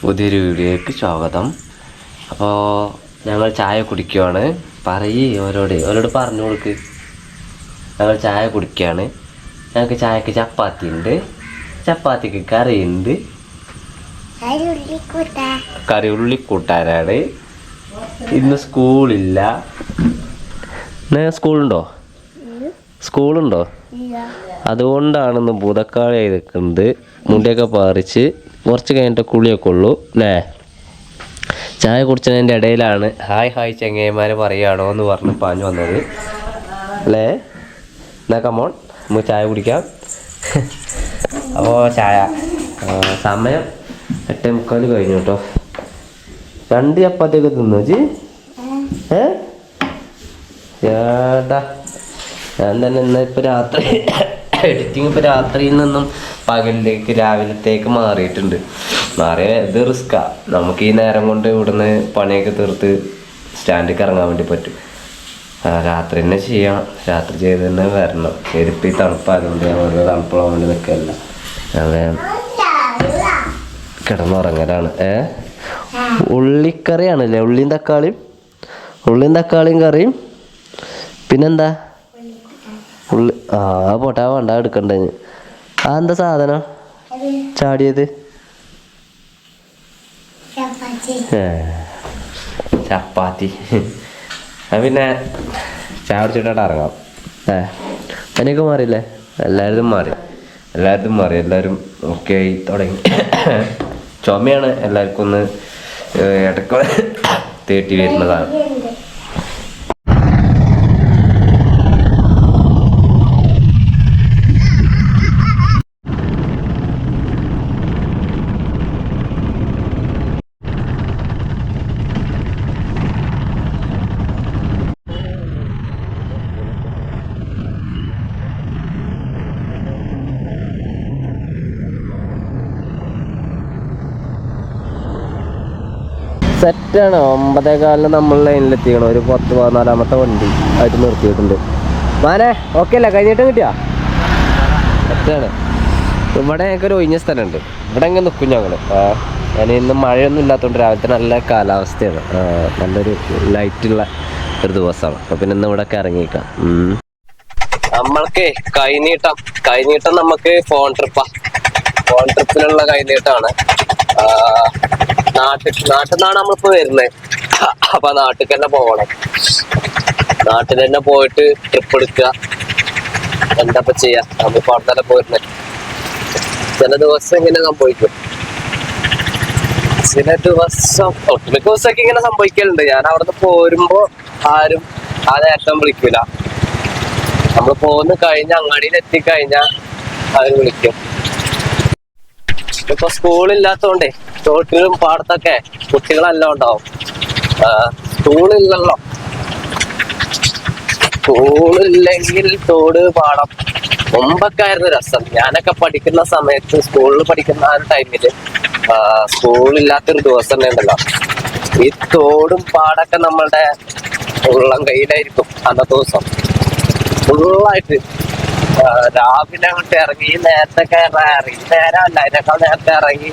പുതിയൊരു വീഡിയോക്ക് സ്വാഗതം. അപ്പോൾ ഞങ്ങൾ ചായ കുടിക്കുകയാണ്. ഓരോട് പറഞ്ഞു കൊടുക്ക്. ഞങ്ങൾ ചായ കുടിക്കുകയാണ്. ഞങ്ങൾക്ക് ചായക്ക് ചപ്പാത്തി ഉണ്ട്, ചപ്പാത്തിക്ക് കറിയുണ്ട്, കറി ഉള്ളിക്കൂട്ടാനാണ്. ഇന്ന് സ്കൂളില്ല. സ്കൂളുണ്ടോ? അതുകൊണ്ടാണ് ഇന്ന് ബുധക്കാളി നിൽക്കുന്നത്. മുടിയൊക്കെ പറിച്ച് കുറച്ച് കഴിഞ്ഞിട്ട് കുളിയൊക്കെ ഉള്ളൂ അല്ലേ? ചായ കുടിച്ചതിൻ്റെ ഇടയിലാണ് ഹായ് ചെങ്ങന്മാർ പറയുകയാണോ എന്ന് പറഞ്ഞ് പാഞ്ഞു വന്നത് അല്ലേ? എന്നാ കമോൺ, നമുക്ക് ചായ കുടിക്കാം. അപ്പോൾ ചായ സമയം 8:45 കഴിഞ്ഞു കേട്ടോ. 2 ചപ്പാത്തിയൊക്കെ തിന്നു ജി? ചേട്ടാ ഞാൻ തന്നെ ഇപ്പോൾ രാത്രി എഡിറ്റിങ് ഇപ്പോൾ രാത്രിയിൽ നിന്നും പകലിലേക്ക് രാവിലത്തേക്ക് മാറിയിട്ടുണ്ട്. ഇത് റിസ്ക്കാണ്. നമുക്ക് ഈ നേരം കൊണ്ട് ഇവിടുന്ന് പണിയൊക്കെ തീർത്ത് സ്റ്റാൻഡിലേക്ക് ഇറങ്ങാൻ വേണ്ടി പറ്റും. രാത്രി തന്നെ ചെയ്യണം, രാത്രി ചെയ്ത് തന്നെ വരണം. ചെരുപ്പ് ഈ തണുപ്പായതുകൊണ്ട് ഞാൻ വെറുതെ തണുപ്പുള്ള വേണ്ടി നിൽക്കല്ല, ഞാൻ കിടന്നുറങ്ങലാണ്. ഉള്ളിക്കറിയാണല്ലേ? ഉള്ളിയും തക്കാളിയും കറിയും. പിന്നെന്താ? ഉള്ളി പോട്ടെ, വേണ്ട എടുക്കണ്ടേ. എന്താ സാധനം ചാടിയത്? ചപ്പാത്തി. പിന്നെ ചായ കുടിച്ചിട്ടാണ് ഇറങ്ങാം. പനിയൊക്കെ മാറിയില്ലേ? എല്ലാവരും മാറി. എല്ലാവരും ഓക്കെ ആയി തുടങ്ങി. ചുമയാണ് എല്ലാവർക്കും ഒന്ന് ഇടയ്ക്ക് തേട്ടി വരുന്നതാണ്. സെറ്റാണ്. 9:15 നമ്മൾ ലൈനിലെത്തിക്കണം. ഒരു 10-14 വണ്ടി ആയിട്ട് നിർത്തിയിട്ടുണ്ട്. മാനെ ഓക്കെ അല്ലേ? കഴിഞ്ഞിട്ട് കിട്ടിയാ സെറ്റാണ്. ഇവിടെ ഞങ്ങൾക്കൊരു ഒഴിഞ്ഞ സ്ഥലമുണ്ട്. ഇവിടെ എങ്ങനെ നിൽക്കും ഞങ്ങൾ. ഇന്ന് മഴയൊന്നും ഇല്ലാത്തതുകൊണ്ട് രാവിലത്തെ നല്ല കാലാവസ്ഥയാണ്. നല്ലൊരു ലൈറ്റുള്ള ഒരു ദിവസമാണ്. അപ്പോൾ പിന്നെ ഇന്ന് ഇവിടെ ഒക്കെ ഇറങ്ങിയേക്കാം. നമ്മൾക്ക് കൈനീട്ടം നമുക്ക് ഫോൺ ട്രിപ്പിനുള്ള കൈനീട്ടമാണ്. നാട്ടിൽ നിന്നാണ് നമ്മളിപ്പോ വരുന്നത്. അപ്പൊ നാട്ടിൽ തന്നെ പോകണം. നാട്ടിൽ തന്നെ പോയിട്ട് ട്രിപ്പ് എടുക്കുക. എന്താ ചെയ്യാ? നമ്മളിപ്പോ അവിടെ തന്നെ പോയിരുന്നത്. ചില ദിവസം ഇങ്ങനെ സംഭവിക്കും. ഒട്ടുമിക്ക ദിവസമൊക്കെ ഇങ്ങനെ സംഭവിക്കലുണ്ട്. ഞാൻ അവിടുന്ന് പോരുമ്പോ ആരും ആ നേരത്തെ വിളിക്കൂല. നമ്മൾ പോന്ന് കഴിഞ്ഞ അങ്ങാടിയിൽ എത്തിക്കഴിഞ്ഞാൽ അവര് വിളിക്കും. ഇപ്പൊ സ്കൂളില്ലാത്തോണ്ടേ തോട്ടിലും പാടത്തൊക്കെ കുട്ടികളെല്ലാം ഉണ്ടാവും. സ്കൂളില്ലല്ലോ. സ്കൂളില്ലെങ്കിൽ തോട് പാടം മുമ്പൊക്കെ ആയിരുന്നു രസം. ഞാനൊക്കെ പഠിക്കുന്ന സമയത്ത്, സ്കൂളിൽ പഠിക്കുന്ന ആ ഒരു ടൈമില് സ്കൂളില്ലാത്തൊരു ദിവസം തന്നെ ഉണ്ടല്ലോ. ഈ തോടും പാടൊക്കെ നമ്മളുടെ ഉള്ളം കയ്യിലായിരിക്കും അന്നത്തെ ദിവസം ഫുള്ളായിട്ട്. രാവിലെ അങ്ങോട്ട് ഇറങ്ങി നേരത്തെ നേരമല്ല, അതിനേക്കാൾ നേരത്തെ ഇറങ്ങി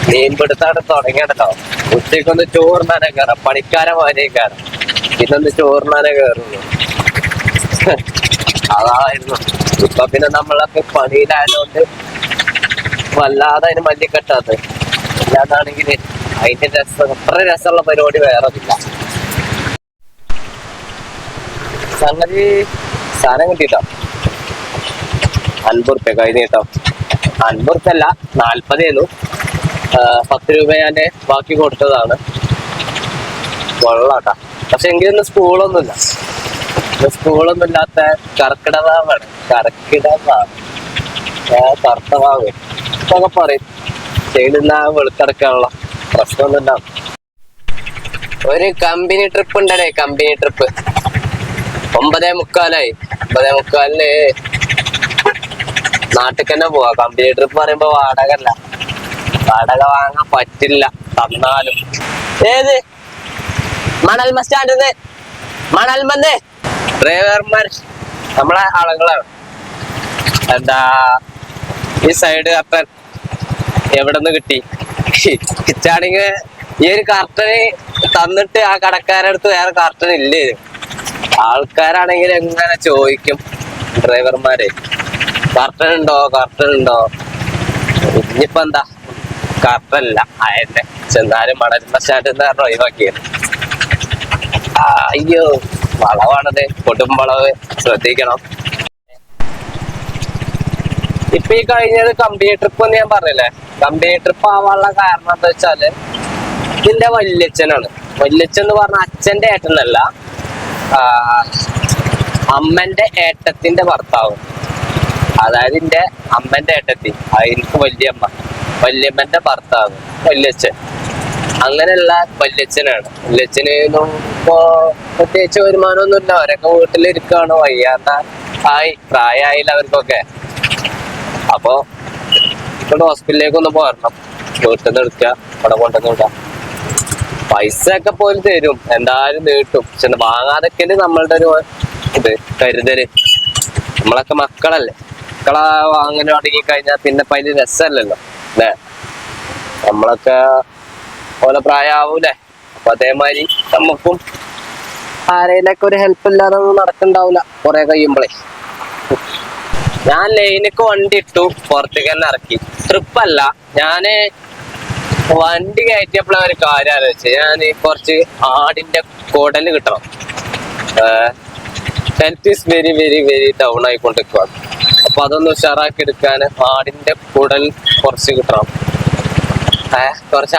മീൻപിടുത്താണ് തുടങ്ങിയതല്ലോ. ഉച്ചയ്ക്കൊന്ന് ചോറിനാനേ കയറാം, പണിക്കാരെ മാനേ കയറാം. പിന്നൊന്ന് ചോറിനാനേ കയറുള്ളൂ. അതായിരുന്നു. ഇപ്പൊ പിന്നെ നമ്മളൊക്കെ പണിയിലായതുകൊണ്ട് വല്ലാതെ അതിന് മല്ലിക്കെട്ടാത്. അല്ലാതാണെങ്കിൽ അതിന്റെ അത്ര രസമുള്ള പരിപാടി വേറെ ഇല്ല. സംഗതി സാധനം കിട്ടിട്ടോ. 50 റുപ്യ കഴിഞ്ഞിട്ടോ. 50 റുപ്യ അല്ല, 40 10 രൂപ ഞാൻ ബാക്കി കൊടുത്തതാണ്. കൊള്ളാട്ടാ. പക്ഷെ എങ്കിലൊന്നും സ്കൂളൊന്നുമില്ല ഇല്ലാത്ത കർക്കിടവാവാണ്. കർത്തവാവ് ഇപ്പൊക്കെ പറയും. ചെയ്തില്ല വെളുക്കടക്കാനുള്ള പ്രശ്നമൊന്നും ഉണ്ടാവും. ഒരു കമ്പനി ട്രിപ്പ് ഉണ്ടേ. Company trip 9:45. 9:45 നാട്ടിൽ തന്നെ പോവാ. കമ്പനി ട്രിപ്പ് പറയുമ്പോ വാടക വാങ്ങാൻ പറ്റില്ല. തന്നാലും ഏത് മണൽമ സ്റ്റാൻഡിന്ന് മണൽമന്ന് ഡ്രൈവർമാർ നമ്മളെ ആളുകളാണ്. ഈ സൈഡ് കർട്ടൻ എവിടെ നിന്ന് കിട്ടി? കിച്ചാണെങ്കിൽ ഈ ഒരു കർട്ടന് തന്നിട്ട് ആ കടക്കാരടുത്ത് വേറെ കർട്ടൻ ഇല്ലേ. ആൾക്കാരാണെങ്കിൽ എങ്ങനെ ചോദിക്കും ഡ്രൈവർമാരെ, കർട്ടൻ ഉണ്ടോ കർട്ടൻ ഉണ്ടോ? ഇനിയിപ്പോ എന്താ, കർട്ടനല്ല അയന്നെ ചെന്നാലും മണരുന്ന സ്റ്റാൻഡ് കാരണം ഒഴിവാക്കിയത്. അയ്യോ, വളവാണത്, കൊടുമ്പളവ്, ശ്രദ്ധിക്കണം. ഇപ്പൊ ഈ കഴിഞ്ഞത് കമ്പനി ട്രിപ്പ് എന്ന് ഞാൻ പറഞ്ഞില്ലേ, കമ്പനി ട്രിപ്പ് ആവാനുള്ള കാരണം എന്താ വെച്ചാല് ഇതിന്റെ വല്യച്ഛനാണ്. വല്യച്ഛൻ എന്ന് പറഞ്ഞ അച്ഛന്റെ ഏട്ടനല്ല, അമ്മന്റെ ഏട്ടത്തിന്റെ ഭർത്താവ്. അതായത് എന്റെ അമ്മന്റെ ഏട്ടത്തി, എനിക്ക് വല്യമ്മന്റെ ഭർത്താവ് വല്യച്ഛൻ. അങ്ങനെയുള്ള വല്യച്ഛനാണ്. വല്യച്ഛന് ഇപ്പൊ പ്രത്യേകിച്ച് വരുമാനമൊന്നുമില്ല, അവരൊക്കെ വീട്ടിലിരിക്കുകയാണ്. വയ്യാത്ത പ്രായമായില്ല അവർക്കൊക്കെ. അപ്പൊ ഇവിടെ ഹോസ്പിറ്റലിലേക്ക് ഒന്ന് പോരണം, വീട്ടിൽ നിന്ന് എടുക്കുക, അവിടെ കൊണ്ടുവന്ന് വിടാം. പൈസ ഒക്കെ പോലും തരും, എന്തായാലും നീട്ടും. പക്ഷെ വാങ്ങാതൊക്കെ നമ്മളുടെ ഒരു ഇത് കരുതല്. നമ്മളൊക്കെ മക്കളല്ലേ, മക്കളെ അങ്ങനെ അടങ്ങി കഴിഞ്ഞാൽ പിന്നെ പതിന് രസമല്ലല്ലോ അല്ലേ. നമ്മളൊക്കെ പോലെ പ്രായമാവൂലേ. അപ്പൊ അതേമാതിരി നമുക്കും ആരെയിലൊക്കെ ഒരു ഹെൽപ്പ് ഇല്ലാതെ നടക്കണ്ടാവൂല കുറെ കഴിയുമ്പോഴേ. ഞാൻ ലൈനക്ക് വണ്ടി ഇട്ടു, പുറത്തേക്ക് തന്നെ ഇറക്കി. ട്രിപ്പല്ല, ഞാന് വണ്ടി കയറ്റിയപ്പോഴാണ് ഒരു കാര്യം ആലോചിച്ചത്. ഞാൻ കുറച്ച് ആടിന്റെ കുടല് കിട്ടണം. Health is very very very down ആയിക്കൊണ്ടിരിക്കുകയാണ്. അപ്പൊ അതൊന്ന് ഉഷാറാക്കി എടുക്കാൻ ആടിന്റെ കുടൽ കുറച്ച് കിട്ടണം. കുറച്ച്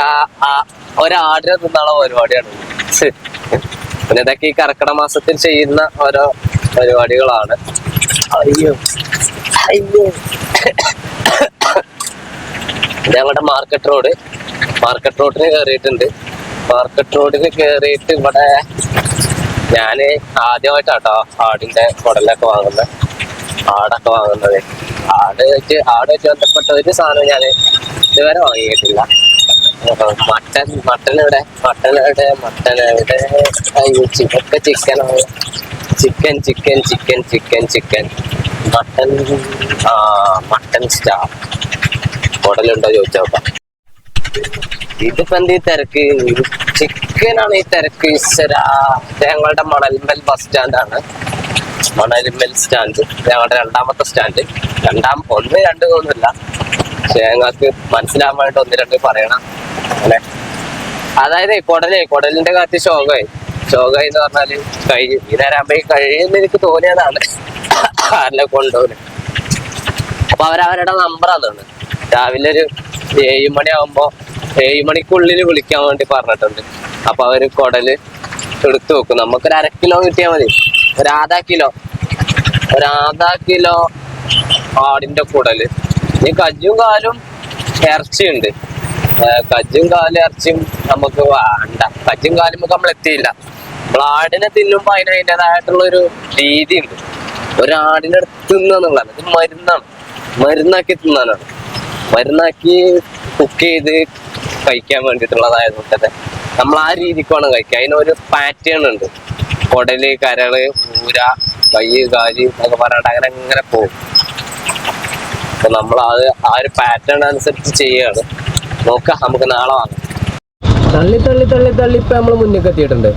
ഒരാടിനെ തിന്നാനുള്ള പരിപാടിയാണ്. പിന്നെ ഇതൊക്കെ ഈ കർക്കിടക മാസത്തിൽ ചെയ്യുന്ന ഓരോ പരിപാടികളാണ്. അയ്യോ അയ്യോ, ഞങ്ങളുടെ മാർക്കറ്റ് റോഡിന് കയറിയിട്ടുണ്ട്. മാർക്കറ്റ് റോഡിന് കയറിയിട്ട് ഇവിടെ ഞാന് ആദ്യമായിട്ടാട്ടോ ആടിന്റെ കുടലൊക്കെ വാങ്ങുന്നത്, ആടൊക്കെ വാങ്ങുന്നത്. ആട് വെച്ച് ബന്ധപ്പെട്ട ഒരു സാധനം ഞാൻ ഇതുവരെ വാങ്ങിയിട്ടില്ല. മട്ടൻ എവിടെ ഒക്കെ ചിക്കൻ മട്ടൻ സ്റ്റാർ കുടലുണ്ടോ ചോദിച്ചോക്കാം. ഇതിപ്പോ എന്ത് ഈ തിരക്ക്? ചിക്കനാണ് ഈ തിരക്ക്. ഈശ്വരാ, ഞങ്ങളുടെ മണൽമൽ ബസ് സ്റ്റാൻഡാണ്. മണൽമൽ സ്റ്റാൻഡ് ഞങ്ങളുടെ രണ്ടാമത്തെ സ്റ്റാൻഡ്. ഒന്ന് രണ്ട് ഒന്നുമില്ല, പക്ഷെ ഞങ്ങൾക്ക് മനസ്സിലാവാൻ വേണ്ടി ഒന്ന് രണ്ട് പറയണം അല്ലെ. അതായത് കുടലിന്റെ കാറ്റ് ശോകമായി എന്ന് പറഞ്ഞാല് കഴിഞ്ഞു. ഈ നേരാകുമ്പോ കഴിയുമെന്ന് എനിക്ക് തോന്നിയതാണ് ആരിനെ കൊണ്ടുപോകുന്നത്. അപ്പൊ അവരവരുടെ നമ്പർ അതാണ്. രാവിലെ ഒരു 7 മണിയാകുമ്പോ 7 മണിക്കുള്ളിൽ വിളിക്കാൻ വേണ്ടി പറഞ്ഞിട്ടുണ്ട്. അപ്പൊ അവര് കുടല് എടുത്തു വെക്കും. നമുക്കൊരു 1/2 കിലോ കിട്ടിയാൽ മതി. ഒരു ആധാ കിലോ ആടിന്റെ കുടല്. ഇനി കജ്ജും കാലും ഇറച്ചിയുണ്ട്. കജ്ജും കാലും ഇറച്ചിയും നമുക്ക് വേണ്ട. കജ്ജും കാലും നമ്മൾ എത്തിയില്ല. നമ്മൾ ആടിനെ തിന്നുമ്പോ അതിൻ്റെതായിട്ടുള്ളൊരു രീതി ഉണ്ട്. ഒരാടിനെ തിന്നുന്നുള്ളതാണ്. ഇത് മരുന്നാക്കി തിന്നാനാണ്. മരുന്നാക്കി കുക്ക് ചെയ്ത് കഴിക്കാൻ വേണ്ടിയിട്ടുള്ളതായതുകൊണ്ട് തന്നെ നമ്മൾ ആ രീതിക്ക് വേണം കഴിക്കുക. അതിനൊരു പാറ്റേൺ ഉണ്ട്. കുടല്, കരള്, ഊര, കൈ, കാല് എന്നൊക്കെ പറഞ്ഞിട്ട് അങ്ങനെ പോകും. അപ്പൊ നമ്മൾ ആ ഒരു പാറ്റേൺ അനുസരിച്ച് ചെയ്യുകയാണ്. നോക്കാം, നമുക്ക് നാളെ വാങ്ങാം. തള്ളി ഇപ്പൊ നമ്മൾ മുന്നിൽ എത്തിയിട്ടുണ്ട്.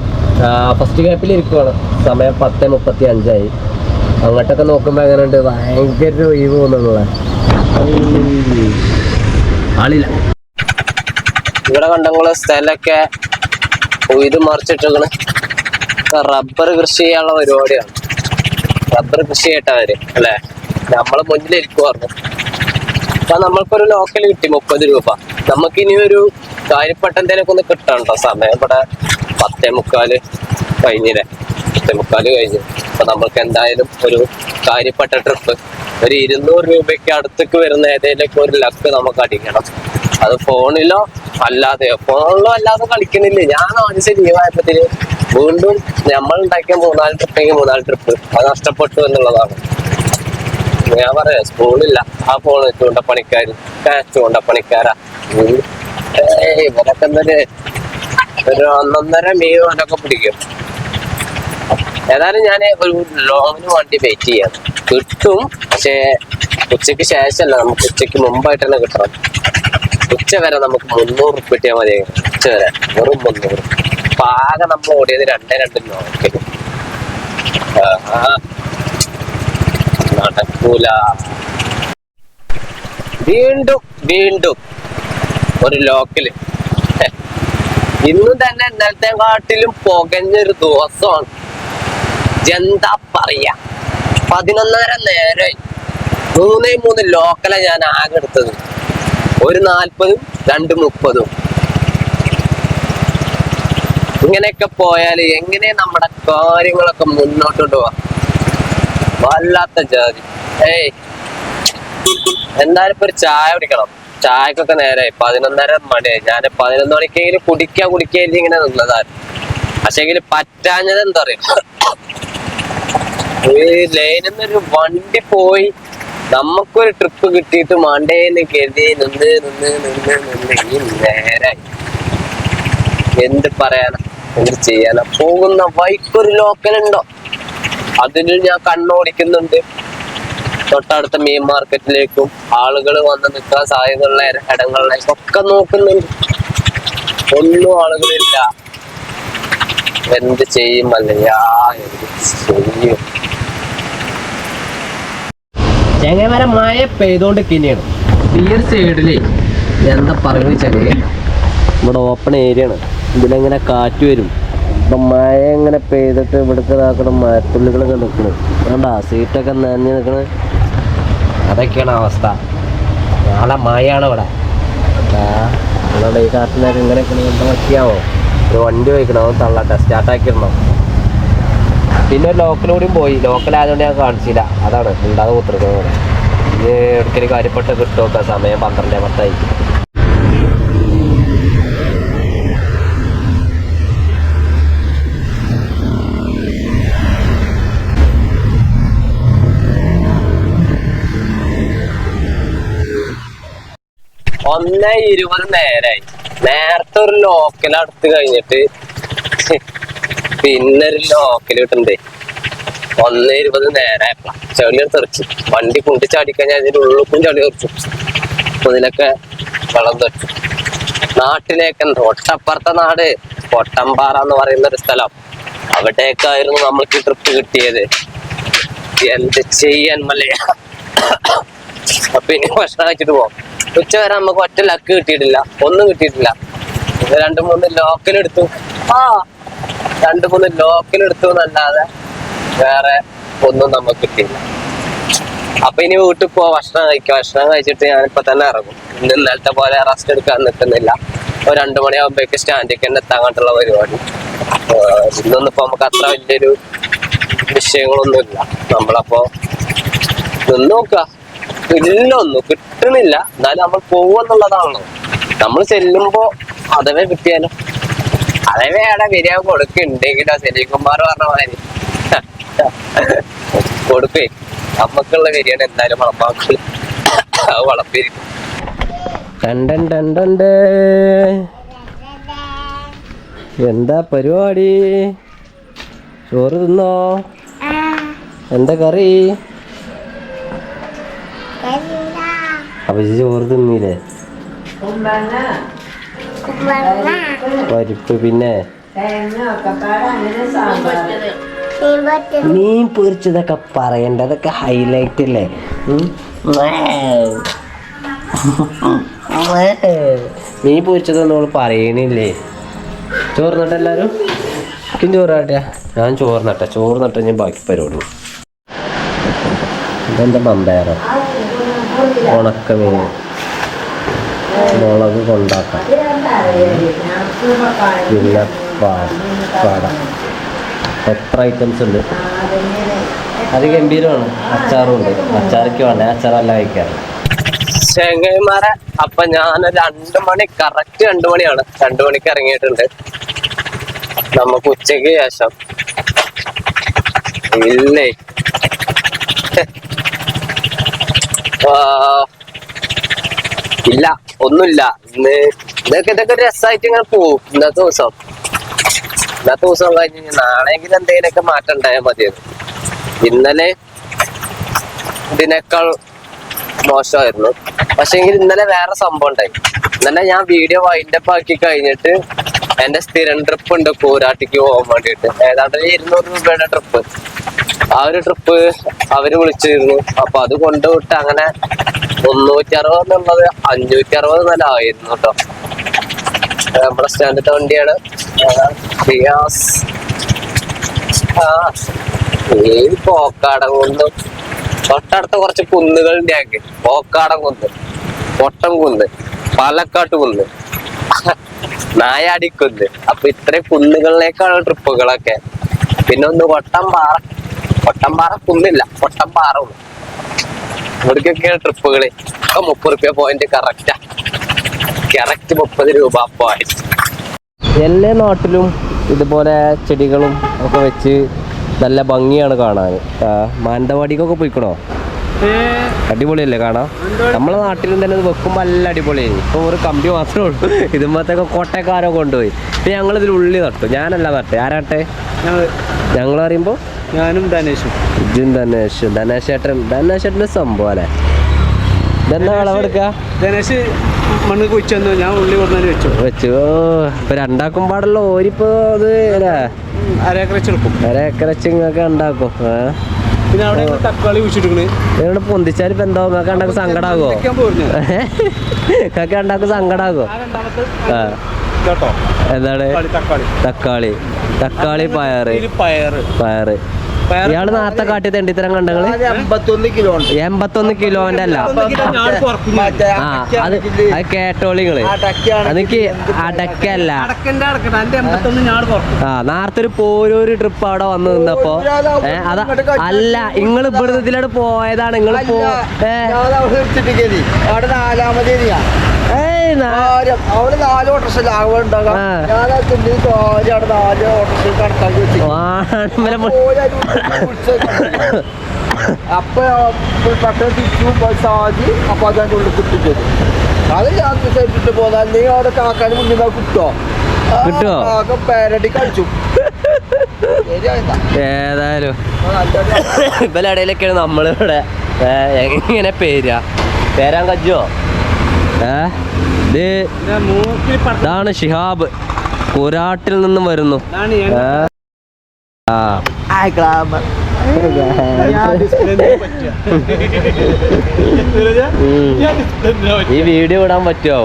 ഫസ്റ്റ് ഗ്യാപ്പിൽ ഇരിക്കുവാണ്. സമയം 10:35 അങ്ങോട്ടൊക്കെ നോക്കുമ്പോ എങ്ങനെയുണ്ട്? ഭയങ്കര ഒഴിവ് തോന്നുള്ള ആളില്ല. ഇവിടെ കണ്ടങ്ങള് സ്ഥലമൊക്കെ ഉയര് മറിച്ചിട്ടാണ്. റബ്ബർ കൃഷി ചെയ്യാനുള്ള പരിപാടിയാണ്. റബ്ബർ കൃഷി ചെയ്യട്ടവര് അല്ലെ. നമ്മള് മുന്നിലിരിക്കുവായിരുന്നു. അപ്പൊ നമ്മൾക്കൊരു ലോക്കൽ കിട്ടി 30 രൂപ. നമുക്കിനി ഒരു കാര്യപ്പെട്ട എന്തേലൊക്കെ ഒന്ന് കിട്ടണ്ടോ? സമയം ഇവിടെ 10:45 കഴിഞ്ഞില്ലേ, 10:45 കഴിഞ്ഞു. അപ്പൊ നമ്മൾക്ക് എന്തായാലും ഒരു കാര്യപ്പെട്ട ട്രിപ്പ് ഒരു 200 രൂപയ്ക്ക് അടുത്തേക്ക് വരുന്ന ഏതെങ്കിലുമൊക്കെ ഒരു ലക്ക് നമുക്ക് അടിക്കണം. അത് ഫോണിലോ അല്ലാതെയോ. ഫോണിലോ അല്ലാതെ കളിക്കുന്നില്ല. ഞാൻ ആദ്യം ലീവായപ്പത്തിന് വീണ്ടും നമ്മൾ ഉണ്ടാക്കിയ 3-4 ട്രിപ്പെങ്കിൽ 3-4 ട്രിപ്പ് അത് നഷ്ടപ്പെട്ടു എന്നുള്ളതാണ്. ഞാൻ പറയാം, സ്കൂളില്ല. ആ ഫോണ് ചൂണ്ടപ്പണിക്കാര്, ചൂണ്ടപ്പണിക്കാരാ ഇവരൊക്കെ ഒരു 1.5 മീൻ വരൊക്കെ പിടിക്കും. ഏതായാലും ഞാൻ ഒരു ലോങ്ങിന് വേണ്ടി വെയിറ്റ് ചെയ്യാം. കിട്ടും, പക്ഷെ ഉച്ചയ്ക്ക് ശേഷമല്ല, നമുക്ക് ഉച്ചയ്ക്ക് മുമ്പായിട്ട് തന്നെ കിട്ടണം. ഉച്ച വരെ നമുക്ക് 300 കിട്ടിയാൽ മതി. ഉച്ച വരെ വെറും 300. ആകെ നമ്മൾ ഓടിയത് 2 നോക്കിയത്. നടക്കൂല. വീണ്ടും വീണ്ടും ഒരു ലോക്കല്. ഇന്ന് തന്നെ ഇന്നലത്തെ കാട്ടിലും പുകഞ്ഞൊരു ദിവസമാണ്. എന്താ പറയാ, 11:30 നേരമായി. 3 ലോക്കല ഞാൻ ആകെ എടുത്തത്. 1:40, 2:30. ഇങ്ങനെയൊക്കെ പോയാല് എങ്ങനെ നമ്മുടെ കാര്യങ്ങളൊക്കെ മുന്നോട്ടോട്ട് പോവാ? വല്ലാത്ത ജാതി. എന്തായാലും ഇപ്പൊ ഒരു ചായ കുടിക്കണം. ചായക്കൊക്കെ നേരെ 11:30 മണിയായി. ഞാൻ 11 മണിക്കെങ്കിലും കുടിക്കാതിൽ ഇങ്ങനെ നിന്നതാണ്. പക്ഷെങ്കിൽ പറ്റാഞ്ഞത് എന്താ പറയാ, ഈ ലൈനിൽ നിന്നൊരു വണ്ടി പോയി നമുക്കൊരു ട്രിപ്പ് കിട്ടിയിട്ട് മണ്ടേന്ന് കരുതി നിന്ന് ഈ നേരായി. എന്ത് പറയാനാ, എന്ത് ചെയ്യാനാ? പോകുന്ന വൈക്കൊരു ലോക്കലുണ്ടോ, അതിന് ഞാൻ കണ്ണോടിക്കുന്നുണ്ട്. തൊട്ടടുത്ത മീൻ മാർക്കറ്റിലേക്കും ആളുകൾ വന്ന് നിൽക്കാൻ സാധ്യതയുള്ള ഇടങ്ങളിലേക്കൊക്കെ നോക്കുന്നുണ്ട്. ഒന്നും ആളുകളില്ല. എന്ത് ചെയ്യും അല്ലയാ, എന്ത് ചെയ്യും? ചെങ്ങമര മഴ പെയ്തോണ്ടിരിക്കുകയാണ്. ഈ ഒരു സൈഡില് എന്താ പറയുക വെച്ചാല് ഇവിടെ ഓപ്പൺ ഏരിയ ആണ്. ഇതിലെങ്ങനെ കാറ്റ് വരും. ഇപ്പൊ മഴ ഇങ്ങനെ പെയ്തിട്ട് ഇവിടുത്തെ ഇതാക്കണം, മരത്തുള്ളികളൊക്കെ നിൽക്കണം. വേണ്ട, സീറ്റൊക്കെ നനഞ്ഞ് നിൽക്കണത്. അതൊക്കെയാണ് അവസ്ഥ. നാളെ മഴയാണ് ഇവിടെ. നിങ്ങളുടെ ഈ കാറ്റിനൊക്കെ ഇങ്ങനെയൊക്കെ എന്താ പറ്റിയാവോ? ഒരു വണ്ടി പോയിക്കണോ, തള്ളട്ടെ, സ്റ്റാർട്ടാക്കിയിരുന്നോ. പിന്നെ ഒരു ലോക്കലൂടെയും പോയി. ലോക്കലായതുകൊണ്ട് ഞാൻ കാണിച്ചില്ല. അതാണ് ഉണ്ടാതെ കുത്തിരിക്കുന്നത്. ഇനി ഒരിക്കലും കാര്യപ്പെട്ട് കിട്ടുമൊക്കെ. സമയം 12:10. ഒന്നേ 20 നേരായി. നേരത്തെ ഒരു ലോക്കൽ അടുത്ത് കഴിഞ്ഞിട്ട് പിന്നെ ഒരു ലോക്കൽ കിട്ടണ്ടേ. 1:20 നേരായപ്പ ചെളിയ തെറിച്ചു. വണ്ടി കുണ്ടി ചാടിക്കഴിഞ്ഞാൽ അതിന്റെ ഉള്ളിലും ചളി തെറിച്ചു. അപ്പൊ ഇതിലൊക്കെ വെള്ളം തെറിച്ചു. നാട്ടിലേക്ക് തൊട്ടപ്പുറത്തെ നാട് കൊട്ടമ്പാറ എന്ന് പറയുന്ന ഒരു സ്ഥലം. അവിടേക്കായിരുന്നു നമ്മൾക്ക് ട്രിപ്പ് കിട്ടിയത്. എന്ത് ചെയ്യാൻ മല്ലയാ. അപ്പൊ ഇനി ഭക്ഷണം കഴിച്ചിട്ട് പോവാം. ഉച്ച വരെ നമുക്ക് ഒറ്റ ലക്ക് കിട്ടിയിട്ടില്ല, ഒന്നും കിട്ടിയിട്ടില്ല. 2-3 ലോക്കൽ എടുത്തു. 2-3 ലോക്കൽ എടുത്തു എന്നല്ലാതെ വേറെ ഒന്നും നമുക്ക് കിട്ടിയില്ല. അപ്പൊ ഇനി വീട്ടിൽ പോവാ, ഭക്ഷണം കഴിക്കാം. ഭക്ഷണം കഴിച്ചിട്ട് ഞാനിപ്പോ തന്നെ ഇറങ്ങും. ഇന്നലത്തെ പോലെ റെസ്റ്റ് എടുക്കാൻ നിൽക്കുന്നില്ല. ഒരു 2 മണിയാകുമ്പോഴേക്ക് സ്റ്റാൻഡിലേക്ക് തന്നെ എത്താങ്ങാട്ടുള്ള പരിപാടി. ഇന്നൊന്നും ഇപ്പൊ നമുക്ക് അത്ര വലിയൊരു വിഷയങ്ങളൊന്നുമില്ല. നമ്മളപ്പോ നിന്ന് നോക്കുക. ഇല്ലൊന്നും കിട്ടണില്ല, എന്നാലും നമ്മൾ പോവെന്നുള്ളതാണല്ലോ. നമ്മൾ ചെല്ലുമ്പോ അതവേ കിട്ടിയാലോ. അതവേ അവിടെ ബിരിയാണി കൊടുക്കുന്നുണ്ടെങ്കിലോ സെലികുമാർ പറഞ്ഞ മാതിരി കൊടുക്കേ. നമ്മക്കുള്ള ബിരിയാണി എന്തായാലും വളപ്പാക്കൾ വളപ്പിരിക്കും. എന്താ പരിപാടി? ചോറ് തിന്നോ? എന്താ കറി? അപ്പൊ ചോറ് തിന്നില്ലേ? പരിപ്പ്, പിന്നെ മീൻ പൊരിച്ചതൊക്കെ പറയണ്ടതൊക്കെ ഹൈലൈറ്റ് അല്ലേ? മീൻ പൊരിച്ചതൊന്നും അവള് പറയണില്ലേ? ചോറിനട്ടെ എല്ലാരും? ചോറാട്ടെ. ഞാൻ ചോറിനട്ടെ ഞാൻ ബാക്കി പരിപാടി. ഇതെന്താ മമ്പയറോ? ഉണക്കമീൻ, മുളക് കൊണ്ടാക്കാം, പിന്നെ പാട. എത്ര ഐറ്റംസ് ഉണ്ട്. അത് ഗംഭീരമാണ്. അച്ചാറും ഉണ്ട്. അച്ചാറൊക്കെ വേണ്ടേ? അച്ചാറല്ല കഴിക്കാറ് ചെങ്ങന്മാരെ. അപ്പൊ ഞാൻ 2 മണി, കറക്റ്റ് 2 മണിയാണ്. 2 മണിക്ക് ഇറങ്ങിയിട്ടുണ്ട്. നമുക്ക് ഉച്ചക്ക് ശേഷം ഇല്ലേ ഇല്ല, ഒന്നുമില്ല. ഇതൊക്കെ രസമായിട്ട് ഇങ്ങനെ പോവും. ഇന്നത്തെ ദിവസം കഴിഞ്ഞ് നാളെയെങ്കിലും എന്തെങ്കിലുമൊക്കെ മാറ്റം ഉണ്ടായാൽ മതിയത്. ഇന്നലെ ഇതിനേക്കാൾ മോശമായിരുന്നു. പക്ഷെ എങ്കിൽ ഇന്നലെ വേറെ സംഭവം ഉണ്ടായി. ഇന്നലെ ഞാൻ വീഡിയോ വൈൻഡപ്പ് ആക്കി കഴിഞ്ഞിട്ട് എന്റെ സ്ഥിരം ട്രിപ്പ് ഉണ്ട് കൂരാട്ടിക്ക് പോകാൻ വേണ്ടിയിട്ട്. ഏതാണ്ട് 200 രൂപയുടെ ട്രിപ്പ്. ആ ഒരു ട്രിപ്പ് അവര് വിളിച്ചിരുന്നു. അപ്പൊ അത് കൊണ്ടുവിട്ട് അങ്ങനെ 360 എന്നുള്ളത് 560 നല്ല ആയിരുന്നു കേട്ടോ. നമ്മുടെ സ്റ്റാൻഡത്തെ വണ്ടിയാണ് റിയാസ്. ഈ പോക്കാടം കുന്നും തൊട്ടടുത്ത കുറച്ച് കുന്നുകളുടെ ആക്കി പോക്കാടം കുന്ന്, പൊട്ടം കുന്ന്, പാലക്കാട്ട് കുന്ന്, നായാടിക്കുന്ന്. അപ്പൊ ഇത്രയും കുന്നുകളിലേക്കാണ് ട്രിപ്പുകളൊക്കെ. പിന്നെ ഒന്ന് കൊട്ടംപാറ കുന്നില്ല, കൊട്ടംപാറ ഉള്ളു. ഇവിടേക്കൊക്കെയാണ് ട്രിപ്പുകള്. 30 രൂപ പോയിന്റ് കറക്റ്റ് 30 രൂപ പോയിന്റ്. എല്ലാ നാട്ടിലും ഇതുപോലെ ചെടികളും ഒക്കെ വെച്ച് നല്ല ഭംഗിയാണ് കാണാൻ. മാനന്തവാടിക്കൊക്കെ പോയിക്കണോ? അടിപൊളിയല്ലേ കാണാം. നമ്മളെ നാട്ടിലും തന്നെ ഇത് വെക്കുമ്പോൾ നല്ല അടിപൊളിയായി. ഇപ്പൊ ഒരു കമ്പി മാത്രമേ ഉള്ളൂ. ഇതുമ്പോഴത്തേക്ക് കോട്ടയക്കാരോ കൊണ്ടുപോയി. ഇപ്പൊ ഞങ്ങൾ ഇതിൽ ഉള്ളി നട്ടു. ഞാനല്ല നട്ടെ. ആരാട്ടെ? ഞങ്ങൾ പറയുമ്പോ ഞാനും ധനേഷും. ഇജും ധനേശേട്ടന്റെ സംഭവം അല്ലേ? ഇതെന്താ വിളവെടുക്കുക? ധനേഷ് മണ്ണ് കുഴിച്ചു, ഞാൻ ഉള്ളി കൊടുത്താൽ വെച്ചു. ഇപ്പൊ രണ്ടാക്കും പാടല്ലോ. ഓരിപ്പോ അത് അരേക്കറച്ച് ഇങ്ങൊക്കെ ഉണ്ടാക്കും. പിന്നെ അവിടെ തക്കാളി കുഴിച്ചിട്ട് പൊന്തിച്ചാൽ ഇപ്പൊ എന്താ ഉണ്ടാക്കും? സങ്കടാകോ? ഉണ്ടാക്കും സങ്കടാകോ? എന്താണ്? തക്കാളി പയറ്. ഇയാള് നേരത്തെ കാട്ടിയ തെണ്ടിത്തരം കണ്ടങ്ങള് 81 കിലോന്റെ അല്ല. അത് കേട്ടോളിങ്ങള്. അതെനിക്ക് അടക്കല്ല. നേരത്തെ ഒരു പോരൂര് ട്രിപ്പ് അവിടെ വന്നു നിന്നപ്പോ അതാ അല്ല, നിങ്ങൾ ഇവിടുന്ന് ഇതിലോട്ട് പോയതാണ്. നിങ്ങൾ അവിടെ 4 ഓട്ടോറിക്ഷ ലാഭമുണ്ടാകാം. അപ്പൊ പെട്ടെന്ന് തിരിച്ചു സാധി. അപ്പൊ അതിന്റെ ഉള്ളിൽ കിട്ടിച്ചത് അത് ഞാൻ ഇട്ട് പോന്ന. അല്ലെങ്കിൽ അവിടെ കാക്കാന് മുന്നിൽ കിട്ടോ? പേരടി കഴിച്ചു. ഏതായാലും ഇവരുടെ ഇടയിലൊക്കെയാണ് നമ്മളിവിടെ എങ്ങനെ പേരാൻ കജ്ജോ? ഇതാണ് ഷിഹാബ്, കൂരാട്ടിൽ നിന്നും വരുന്നു. ഈ വീഡിയോ ഇടാൻ പറ്റുമോ?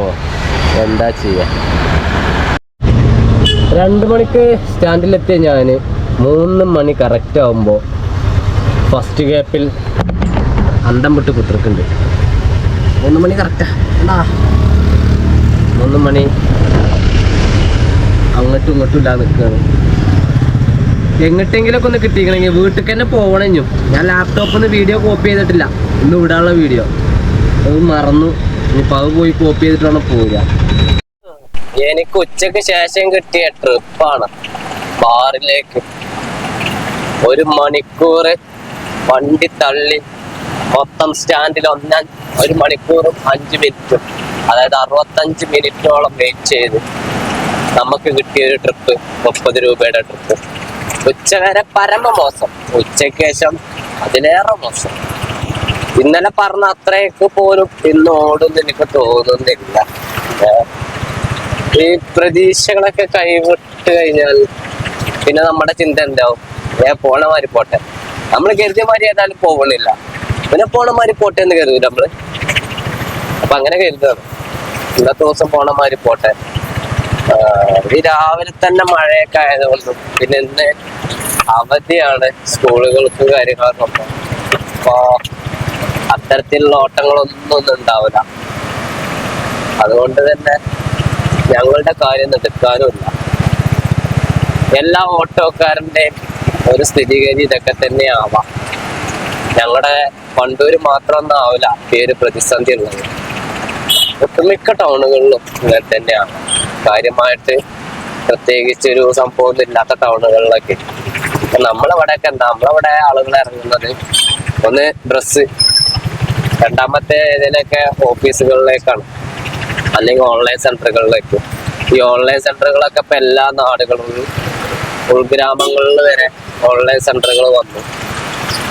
എന്താ ചെയ്യാ? 2 മണിക്ക് സ്റ്റാൻഡിലെത്തിയ ഞാന് 3 മണി കറക്റ്റ് ആവുമ്പോ ഫസ്റ്റ് ഗ്യാപ്പിൽ അന്തം വിട്ട് കുത്തിർക്കുന്നുണ്ട്. 3 മണി കറക്റ്റാ. 3 മണി അങ്ങോട്ടും ഇങ്ങോട്ടും ഇല്ലാതെ നിൽക്കുകയാണ്. എങ്ങോട്ടെങ്കിലൊക്കെ ഒന്ന് കിട്ടിക്കണമെങ്കിൽ വീട്ടിൽ തന്നെ പോകണഞ്ഞു. ഞാൻ ലാപ്ടോപ്പിൽ നിന്ന് വീഡിയോ കോപ്പി ചെയ്തിട്ടില്ല. ഇന്ന് വിടാനുള്ള വീഡിയോ അത് മറന്നു. ഇനിയിപ്പോൾ അത് പോയി കോപ്പി ചെയ്തിട്ട് വേണം പോവുക. എനിക്ക് ഉച്ചക്ക് ശേഷം കിട്ടിയ ട്രിപ്പാണ് ബാറിലേക്ക്. 1 മണിക്കൂർ വണ്ടി തള്ളി മൊത്തം സ്റ്റാൻഡിൽ 1 മണിക്കൂറും 5 മിനിറ്റും, അതായത് 65 മിനിറ്റോളം വെയിറ്റ് ചെയ്ത് നമുക്ക് കിട്ടിയൊരു ട്രിപ്പ് 30 രൂപയുടെ ട്രിപ്പ്. ഉച്ചവരെ പരമ മോശം, ഉച്ചയ്ക്ക് ശേഷം അതിലേറെ മോശം. ഇന്നലെ പറഞ്ഞ അത്രയൊക്കെ പോലും ഇന്ന് ഓടുന്നു എനിക്ക് തോന്നുന്നില്ല. ഈ പ്രതീക്ഷകളൊക്കെ കൈവിട്ട് കഴിഞ്ഞാൽ പിന്നെ നമ്മുടെ ചിന്ത എന്താവും? പോണ മാതിരി പോട്ടെ. നമ്മൾ കരുതിയ മാതിരി ഏതായാലും പോകണില്ല. പിന്നെ പോണ മാതിരി പോട്ടെ എന്ന് കരുതൂല നമ്മള്. അപ്പൊ അങ്ങനെ കരുതാണ്. ഇന്നത്തെ ദിവസം പോണ മാതിരി പോട്ടെ. ഈ രാവിലെ തന്നെ മഴയൊക്കെ ആയതുകൊണ്ടും പിന്നെ ഇന്ന് അവധിയാണ് സ്കൂളുകൾക്ക് കാര്യങ്ങളൊക്കെ. അപ്പൊ അത്തരത്തിലുള്ള ഓട്ടങ്ങളൊന്നും ഉണ്ടാവില്ല. അതുകൊണ്ട് തന്നെ ഞങ്ങളുടെ കാര്യം എടുക്കാനുമില്ല. എല്ലാ ഓട്ടോക്കാരൻ്റെയും ഒരു സ്ഥിതിഗതി ഇതൊക്കെ തന്നെ ആവാം. ഞങ്ങളുടെ വണ്ടൂര് മാത്രമൊന്നും ആവില്ല ഈ ഒരു പ്രതിസന്ധി ഉള്ളത്. ഒട്ടുമിക്ക ടൗണുകളിലും ഇങ്ങനെ തന്നെയാണ്. കാര്യമായിട്ട് പ്രത്യേകിച്ചൊരു സംഭവം ഇല്ലാത്ത ടൗണുകളിലൊക്കെ. നമ്മളവിടെയൊക്കെ എന്താ, നമ്മളവിടെ ആളുകൾ ഇറങ്ങുന്നത് ഒന്ന് ഡ്രസ്സ്, രണ്ടാമത്തെ ഏതെങ്കിലുമൊക്കെ ഓഫീസുകളിലേക്കാണ്, അല്ലെങ്കിൽ ഓൺലൈൻ സെന്ററുകളിലേക്ക്. ഈ ഓൺലൈൻ സെന്ററുകളൊക്കെ ഇപ്പൊ എല്ലാ നാടുകളിലും ഉൾഗ്രാമങ്ങളിൽ വരെ ഓൺലൈൻ സെന്ററുകൾ വന്നു.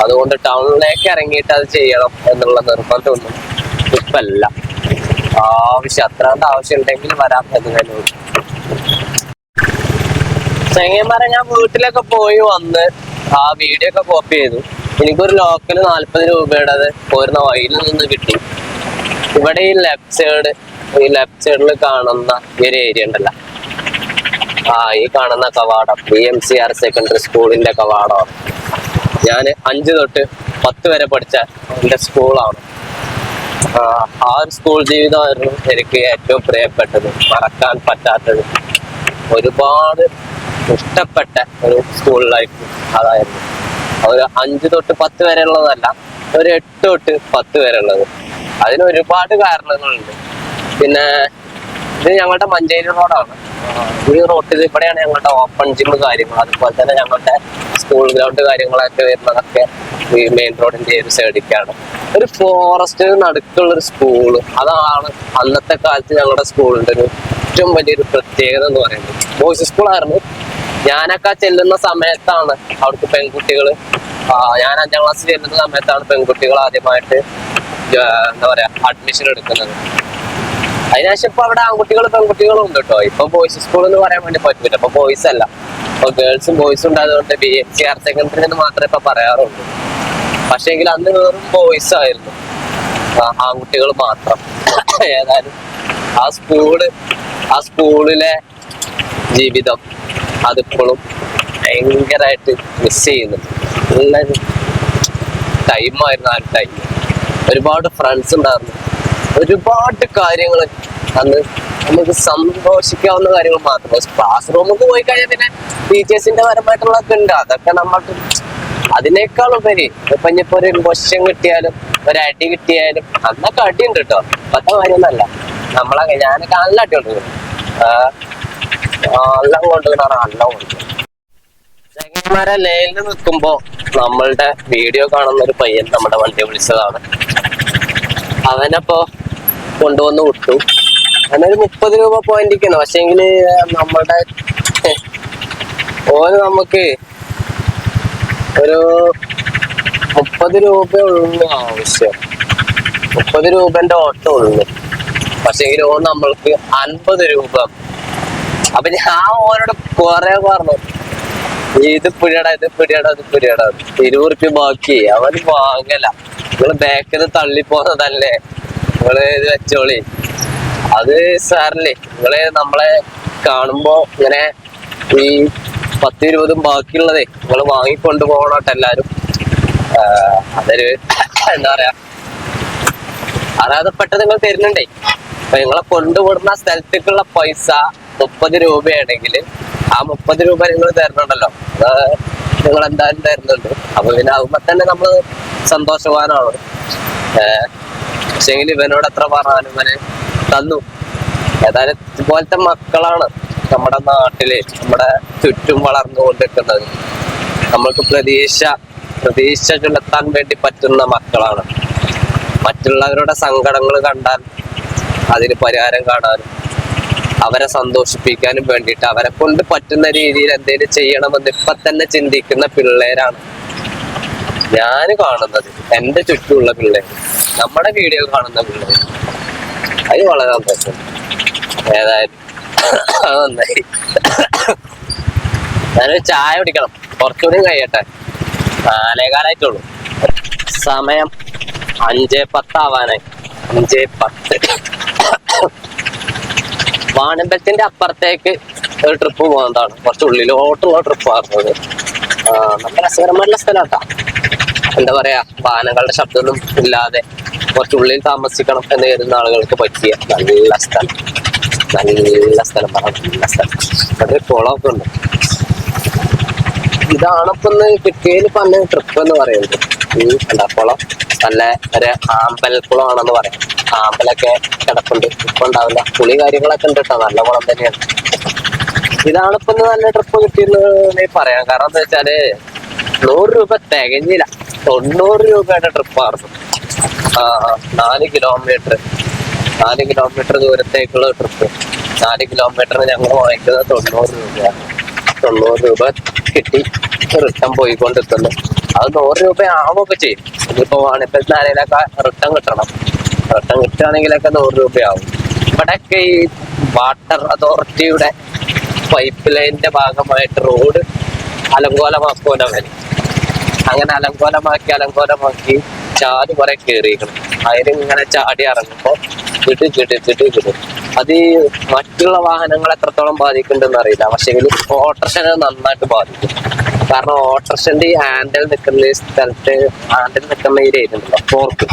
അതുകൊണ്ട് ടൗണിലേക്ക് ഇറങ്ങിയിട്ട് അത് ചെയ്യണം എന്നുള്ള നിർബന്ധമൊന്നും ഇപ്പല്ല. അത്രാണ്ട് ആവശ്യം ഉണ്ടെങ്കിൽ വരാൻ പറ്റുന്നതിനോട് ചെങ്ങന്മാരെ ഞാൻ വീട്ടിലൊക്കെ പോയി വന്ന് ആ വീഡിയോ ഒക്കെ കോപ്പി ചെയ്തു. എനിക്കൊരു ലോക്കല് 40 രൂപയുടെ പോരുന്ന വഴിയിൽ നിന്ന് കിട്ടി. ഇവിടെ ഈ ലെഫ്റ്റ് സൈഡിൽ കാണുന്ന ഈ ഒരു ഏരിയ ഉണ്ടല്ലോ, ഈ കാണുന്ന കവാടം BMC ഹയർ സെക്കൻഡറി സ്കൂളിന്റെ കവാടമാണ്. ഞാൻ 5 തൊട്ട് 10 വരെ പഠിച്ച എന്റെ സ്കൂളാണ്. ആ ഒരു സ്കൂൾ ജീവിതമായിരുന്നു എനിക്ക് ഏറ്റവും പ്രിയപ്പെട്ടത്, മറക്കാൻ പറ്റാത്തത്, ഒരുപാട് ഇഷ്ടപ്പെട്ട ഒരു സ്കൂൾ ലൈഫ് അതായിരുന്നു. ഒരു 5 തൊട്ട് 10 വരെ ഉള്ളതല്ല, ഒരു 8 തൊട്ട് 10 വരെ ഉള്ളത്. അതിന് ഒരുപാട് കാരണങ്ങളുണ്ട്. പിന്നെ ഇത് ഞങ്ങളുടെ മഞ്ചേരി റോഡാണ്. ഈ റോട്ടിൽ ഇവിടെയാണ് ഞങ്ങളുടെ ഓപ്പൺ ജിം കാര്യങ്ങൾ, അതുപോലെ തന്നെ ഞങ്ങളുടെ സ്കൂൾ ഗ്രൗണ്ട് കാര്യങ്ങളൊക്കെ വരുന്നതൊക്കെ ഈ മെയിൻ റോഡിന്റെ ഒരു സൈഡിലേക്കാണ്. ഒരു ഫോറസ്റ്റിന് നടുക്കുള്ളൊരു സ്കൂള്, അതാണ് അന്നത്തെ കാലത്ത് ഞങ്ങളുടെ സ്കൂളിന്റെ ഒരു ഏറ്റവും വലിയൊരു പ്രത്യേകത എന്ന് പറയുന്നത്. ബോയ്സ് സ്കൂളായിരുന്നു. ഞാനൊക്കെ ചെല്ലുന്ന സമയത്താണ് അവിടുത്തെ പെൺകുട്ടികൾ, ഞാൻ 5ാം ക്ലാസ്സിൽ ചെല്ലുന്ന സമയത്താണ് പെൺകുട്ടികൾ ആദ്യമായിട്ട് എന്താ പറയാ അഡ്മിഷൻ എടുക്കുന്നത്. അതിനുശേഷം ഇപ്പൊ അവിടെ ആൺകുട്ടികളും പെൺകുട്ടികളും ഉണ്ട് കേട്ടോ. ഇപ്പൊ ബോയ്സ് സ്കൂൾ എന്ന് പറയാൻ വേണ്ടി പറ്റില്ല, ഇപ്പൊ ബോയ്സ് അല്ല, ഇപ്പൊ ഗേൾസും ബോയ്സും ഉണ്ടായതുകൊണ്ട് BMC ഹയർ സെക്കൻഡറി എന്ന് മാത്രമേ ഇപ്പൊ പറയാറുള്ളൂ. പക്ഷെങ്കിൽ അന്ന് വെറും ബോയ്സ് ആയിരുന്നു, ആൺകുട്ടികൾ മാത്രം. ഏതായാലും ആ സ്കൂളിലെ ജീവിതം അതിപ്പോഴും ഭയങ്കരമായിട്ട് മിസ് ചെയ്യുന്നുണ്ട്. നല്ലൊരു ടൈമായിരുന്നു ആ ടൈം. ഒരുപാട് ഫ്രണ്ട്സ് ഉണ്ടായിരുന്നു, ഒരുപാട് കാര്യങ്ങൾ അന്ന് നമുക്ക് സന്തോഷിക്കാവുന്ന കാര്യങ്ങൾ മാത്രമേ. ക്ലാസ് റൂമിൽ പോയി കഴിഞ്ഞാൽ പിന്നെ ടീച്ചേഴ്സിന്റെ പരമായിട്ടുള്ളതൊക്കെ ഉണ്ട്, അതൊക്കെ നമ്മൾക്ക് അതിനേക്കാൾ ഉപരി ഇപ്പൊ ഇനിയിപ്പോ ഒരു ക്വസ്റ്റ്യൻ കിട്ടിയാലും ഒരു അടി കിട്ടിയാലും അന്നൊക്കെ അടിയുണ്ട് കേട്ടോ. പത്ത കാര്യമൊന്നല്ല, ഞാനൊക്കെ നല്ല അടി കൊണ്ടുവരും, എല്ലാം കൊണ്ടുവരാറ്, എല്ലാം കൊണ്ടുവരും. ചെങ്ങന്മാരെ ലൈനിൽ നിൽക്കുമ്പോ നമ്മളുടെ വീഡിയോ കാണുന്ന ഒരു പയ്യൻ നമ്മുടെ വണ്ടി വിളിച്ചതാണ്. അവനപ്പോ കൊണ്ടുവന്ന് വിട്ടു. അതിനൊരു 30 രൂപ പോയിന്റിക്കാണ്. പക്ഷെങ്കില് നമ്മളുടെ ഓന് നമുക്ക് ഒരു 30 രൂപ ഉള്ളു ആവശ്യം, 30 രൂപന്റെ ഓട്ടം ഉള്ളു. പക്ഷെങ്കിൽ ഓൻ നമ്മൾക്ക് 50 രൂപ. അപ്പൊ ഞാൻ ഓനോട് കുറെ പറഞ്ഞു, ഇത് പിടിയടാ 20 രൂപ ബാക്കി. അവന് വാങ്ങല, നിങ്ങള് ബാക്കിൽ തള്ളിപ്പോന്നതല്ലേ, നിങ്ങള് ഇത് വെച്ചോളി. അത് സാറില്ലേ, നിങ്ങള് നമ്മളെ കാണുമ്പോ ഇങ്ങനെ ഈ 10-20 ബാക്കിയുള്ളതേ നിങ്ങൾ വാങ്ങിക്കൊണ്ട് പോകണോട്ടെ എല്ലാരും. അതൊരു എന്താ പറയാ, അർഹതപ്പെട്ട നിങ്ങൾ തരുന്നുണ്ടേ. അപ്പൊ നിങ്ങളെ കൊണ്ടുപോടുന്ന സ്ഥലത്തേക്കുള്ള പൈസ 30 രൂപയാണെങ്കിൽ ആ 30 രൂപ നിങ്ങൾ തരണുണ്ടല്ലോ, അത് നിങ്ങൾ എന്തായാലും തരുന്നുണ്ട്. അപ്പൊ പിന്നെ ആകുമ്പോ തന്നെ നമ്മള് സന്തോഷവാനാണ്. പക്ഷെങ്കിൽ ഇവനോട് എത്ര പറഞ്ഞാലും ഇവന് തന്നു. ഏതായാലും ഇതുപോലത്തെ മക്കളാണ് നമ്മുടെ നാട്ടില് നമ്മുടെ ചുറ്റും വളർന്നുകൊണ്ടിരിക്കുന്നത്. നമ്മൾക്ക് പ്രതീക്ഷ ചുലത്താൻ വേണ്ടി പറ്റുന്ന മക്കളാണ്. മറ്റുള്ളവരുടെ സങ്കടങ്ങൾ കണ്ടാൽ അതിന് പരിഹാരം കാണാനും അവരെ സന്തോഷിപ്പിക്കാനും വേണ്ടിയിട്ട് അവരെ കൊണ്ട് പറ്റുന്ന രീതിയിൽ എന്തെങ്കിലും ചെയ്യണമെന്ന് ഇപ്പൊ തന്നെ ചിന്തിക്കുന്ന പിള്ളേരാണ് ഞാൻ കാണുന്നത്. എന്റെ ചുറ്റുമുള്ള പിള്ളേർ, നമ്മുടെ വീഡിയോ കാണുന്ന പിള്ളേർ, അത് വളരെ സന്തോഷം. ഏതായാലും നന്നായി. ഞാനൊരു ചായ കുടിക്കണം, കുറച്ചുകൂടി കഴിയട്ടെ. 4:15 സമയം 5:10 ആവാനായി. 5:10. വാണിമ്പലത്തിന്റെ അപ്പുറത്തേക്ക് ഒരു ട്രിപ്പ് പോകുന്നതാണ്, കുറച്ച് ഉള്ളിലോട്ടുള്ള ട്രിപ്പ് ആയിരുന്നത്. നല്ല രസകരമായിട്ടുള്ള സ്ഥലമാട്ടാ. എന്താ പറയാ, വാഹനങ്ങളുടെ ശബ്ദമൊന്നും ഇല്ലാതെ കുറച്ചുള്ളിൽ താമസിക്കണം എന്ന് കരുതുന്ന ആളുകൾക്ക് പറ്റിയ നല്ല സ്ഥലം. നല്ല സ്ഥലം. അവിടെ കുളമൊക്കെ ഉണ്ട്. ഇതാണിപ്പൊ കിട്ടിയതിൽ പറഞ്ഞ ട്രിപ്പ് എന്ന് പറയുന്നത്. എന്താ കുളം, നല്ല ഒരു ആമ്പൽക്കുളമാണെന്ന് പറയാം. ആമ്പലൊക്കെ കിടപ്പുണ്ട്, ഇപ്പൊ ഉണ്ടാവില്ല. പുളി കാര്യങ്ങളൊക്കെ ഉണ്ട് കേട്ടോ, നല്ല കുളം തന്നെയാണ്. ഇതാണിപ്പൊ നല്ല ട്രിപ്പ് കിട്ടിയെന്ന് പറയാം. കാരണം എന്താ വെച്ചാല് 100 രൂപ തികഞ്ഞില്ല, 90 രൂപയുടെ ട്രിപ്പായിരുന്നു. 4 കിലോമീറ്റർ ദൂരത്തേക്കുള്ള ട്രിപ്പ്. 4 കിലോമീറ്ററിന് ഞങ്ങൾ വാങ്ങിക്കുന്നത് 90 രൂപയാണ്. 90 രൂപ കിട്ടി റിട്ടേൺ പോയിക്കൊണ്ടിരിക്കുന്നു. അത് 100 രൂപ ആവുമൊക്കെ ചെയ്യും. ഇതിപ്പോ വാണിപ്പത്തിനാരയിലൊക്കെ റിട്ടേൺ കിട്ടണം. റിട്ടേൺ കിട്ടുകയാണെങ്കിലൊക്കെ 100 രൂപയാവും. ഇവിടെയൊക്കെ ഈ വാട്ടർ അതോറിറ്റിയുടെ പൈപ്പ് ലൈനിന്റെ ഭാഗമായിട്ട് റോഡ് അലങ്കോലമാക്കുമല്ലോ അവര്. അങ്ങനെ അലങ്കോലമാക്കി ചാടി കുറെ കയറിയിരിക്കണം. അതിലിങ്ങനെ ചാടി ഇറങ്ങുമ്പോ കിട്ടും. അത് ഈ മറ്റുള്ള വാഹനങ്ങൾ എത്രത്തോളം ബാധിക്കുന്നുണ്ടെന്ന് അറിയില്ല. പക്ഷെ ഓട്ടോറിക്ഷനെ നന്നായിട്ട് ബാധിക്കും. കാരണം ഓട്ടോറിക്ഷന്റെ ഈ ഹാൻഡിൽ നിൽക്കുന്ന സ്ഥലത്ത്, ഹാൻഡിൽ നിൽക്കുന്ന ഈ ഏരിയ ഉണ്ടല്ലോ, ഫോർക്ക്,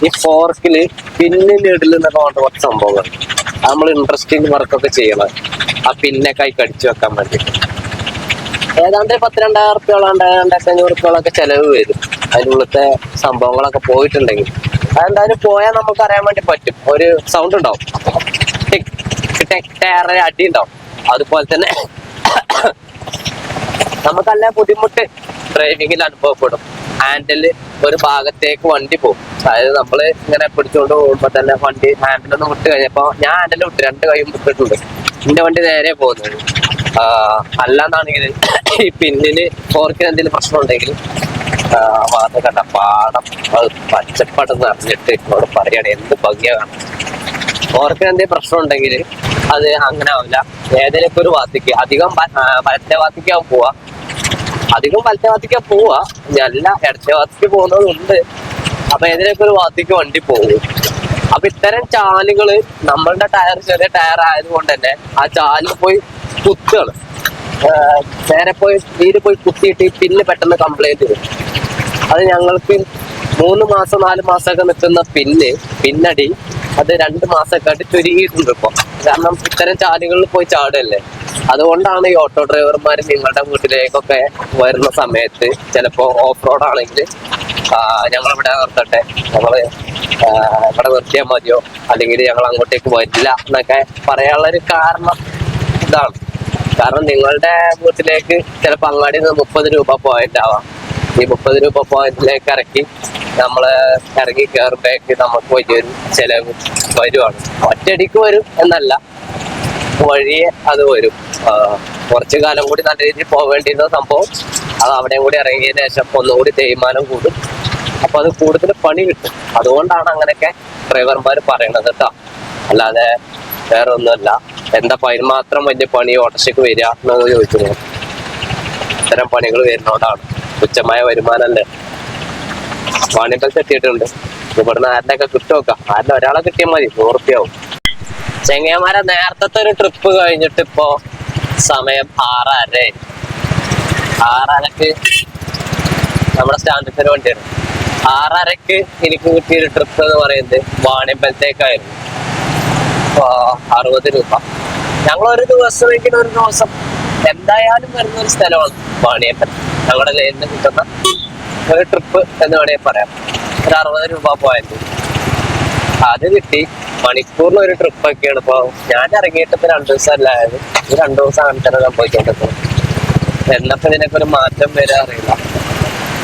ഈ ഫോർക്കില് പിന്നിന്റെ ഇടയിൽ നിന്നൊക്കെ കൊണ്ട് കുറച്ച് സംഭവങ്ങൾ നമ്മൾ ഇൻട്രസ്റ്റിംഗ് വർക്കൊക്കെ ചെയ്യണം. ആ പിന്നെ കൈ കടിച്ചു വെക്കാൻ വേണ്ടിട്ട് ഏതാണ്ട് 10,000-2000 റുപ്യോളം 2,500 റുപ്യോളൊക്കെ ചെലവ് വരും. അതിനുള്ളത്തെ സംഭവങ്ങളൊക്കെ പോയിട്ടുണ്ടെങ്കിൽ അതെന്തായാലും പോയാൽ നമുക്ക് അറിയാൻ വേണ്ടി പറ്റും. ഒരു സൗണ്ട് ഉണ്ടാവും, ടയറിന് അടി ഉണ്ടാവും. അതുപോലെ തന്നെ നമുക്കല്ല ബുദ്ധിമുട്ട് ഡ്രൈവിങ്ങിൽ അനുഭവപ്പെടും. ഹാൻഡില് ഒരു ഭാഗത്തേക്ക് വണ്ടി പോകും. അതായത് നമ്മള് ഇങ്ങനെ പിടിച്ചുകൊണ്ട് പോകുമ്പോ തന്നെ വണ്ടി ഹാൻഡിലൊന്ന് വിട്ട് കഴിഞ്ഞപ്പോ ഞാൻ ഹാൻഡിൽ വിട്ട് 2 കൈയും വിട്ടിട്ടുണ്ട്. എന്റെ വണ്ടി നേരെ പോകുന്നത്. അല്ലാന്നാണെങ്കിൽ ഈ പിന്നിന് ഫോർക്കിന് എന്തെങ്കിലും പ്രശ്നം ഉണ്ടെങ്കിൽ അത് കണ്ട പാടം അത് പച്ചപ്പടം നിറഞ്ഞിട്ട് എന്നോട് പറയണേ എന്ത് ഭംഗിയാണ്. ഫോർക്കിന് എന്തെങ്കിലും പ്രശ്നം ഉണ്ടെങ്കിൽ അത് അങ്ങനെ ആവില്ല. ഏതെങ്കിലും ഒരു ഭാഗത്തേക്ക് അധികം വലത്തെ ഭാഗത്തേക്കാവും പോവാ. അധികം വലത്തെ ഭാഗത്തേക്കാ പോവാ, നല്ല ഇടത്തെ ഭാഗത്തേക്ക് പോകുന്നതുണ്ട്. അപ്പൊ ഏതെങ്കിലും ഒരു ഭാഗത്തേക്ക് വണ്ടി പോകും. അപ്പൊ ഇത്തരം ചാലുകള് നമ്മളുടെ ടയർ ചെറിയ ടയർ ആയതുകൊണ്ട് തന്നെ ആ ചാലിൽ പോയി കുത്തുകള് നേരെ പോയി നീര് പോയി കുത്തിയിട്ട് പിന്നെ പെട്ടെന്ന് കംപ്ലൈന്റ് വരും. അത് ഞങ്ങൾക്ക് 3 മാസം 4 മാസമൊക്കെ നിൽക്കുന്ന പിന്നടി അത് 2 മാസമൊക്കെ ആയിട്ട് ചുരുങ്ങിയിട്ടുണ്ട് ഇപ്പൊ. കാരണം ഇത്തരം ചാലുകളിൽ പോയി ചാടുകയല്ലേ. അതുകൊണ്ടാണ് ഈ ഓട്ടോ ഡ്രൈവർമാർ നിങ്ങളുടെ വീട്ടിലേക്കൊക്കെ വരുന്ന സമയത്ത് ചിലപ്പോ ഓഫ് റോഡ് ആണെങ്കിൽ ഞങ്ങളിവിടെ നിർത്തട്ടെ, ഞങ്ങള് ഇവിടെ നിർത്തിയാൽ മതിയോ, അല്ലെങ്കിൽ ഞങ്ങൾ അങ്ങോട്ടേക്ക് വരില്ല എന്നൊക്കെ പറയാനുള്ളൊരു കാരണം ഇതാണ്. കാരണം നിങ്ങളുടെ വീട്ടിലേക്ക് ചിലപ്പോൾ അങ്ങാടിയിൽ നിന്ന് 30 രൂപ പോയിന്റ് ആവാം. ഈ 30 രൂപ പോയിന്റിലേക്ക് ഇറക്കി നമ്മള് ഇറങ്ങി കയറുമ്പോഴേക്ക് നമുക്ക് വലിയൊരു ചെലവ് വരുവാണ്. ഒറ്റയടിക്ക് വരും എന്നല്ല, വഴിയെ അത് വരും. കുറച്ചു കാലം കൂടി നല്ല രീതിയിൽ പോവേണ്ടിയിരുന്ന സംഭവം അത് അവിടെയും കൂടി ഇറങ്ങിയതിനു ശേഷം ഒന്നുകൂടി തേയ്മാനം കൂടും. അപ്പൊ അത് കൂടുതൽ പണി കിട്ടും. അതുകൊണ്ടാണ് അങ്ങനെയൊക്കെ ഡ്രൈവർമാർ പറയണത് കേട്ടോ. അല്ലാതെ വേറെ ഒന്നുമല്ല. എന്താ അതിന് മാത്രം വലിയ പണി ഓട്ടോറിക്ഷയ്ക്ക് വരിക എന്നൊക്കെ ചോദിച്ചിരുന്നു. ഇത്തരം പണികൾ വരുന്നതുകൊണ്ടാണ്. തുച്ഛമായ വരുമാനമല്ലേ. വാണിമ്പലത്ത് എത്തിയിട്ടുണ്ട്. ഇവിടുന്ന് ആരിനൊക്കെ കിട്ടുമൊക്കെ, ആരിന് ഒരാളെ കിട്ടിയാൽ മതി, 100 റുപ്യാവും. ചെങ്ങന്മാരെ നേരത്തെ ഒരു ട്രിപ്പ് കഴിഞ്ഞിട്ട് ഇപ്പോ സമയം 6:30. 6:30ക്ക് നമ്മുടെ സ്റ്റാൻഡിന് വണ്ടിയാണ്. 6:30ക്ക് എനിക്ക് കിട്ടിയൊരു ട്രിപ്പ് എന്ന് പറയുന്നത് വാണിമ്പലത്തേക്കായിരുന്നു. 60 രൂപ. ഞങ്ങളൊരു ദിവസമെങ്കിലും ഒരു ദിവസം എന്തായാലും വരുന്ന ഒരു സ്ഥലമാണ് വാണിയമ്പലം. ഞങ്ങളുടെ ലൈനിൽ കിട്ടുന്ന ഒരു ട്രിപ്പ് എന്ന് വേണമെങ്കിൽ പറയാം. ഒരു 60 രൂപ പോയത് അത് കിട്ടി. മണിക്കൂറിന് ഒരു ട്രിപ്പൊക്കെയാണ്. ഇപ്പൊ ഞാൻ ഇറങ്ങിയിട്ട് ഇപ്പൊ 2 ദിവസം അല്ലായത്. 2 ദിവസം അങ്ങനെ തന്നെ സംഭവിച്ചോണ്ടിരിക്കുന്നു. എന്നപ്പോ ഇതിനൊക്കെ ഒരു മാറ്റം വരാൻ അറിയില്ല.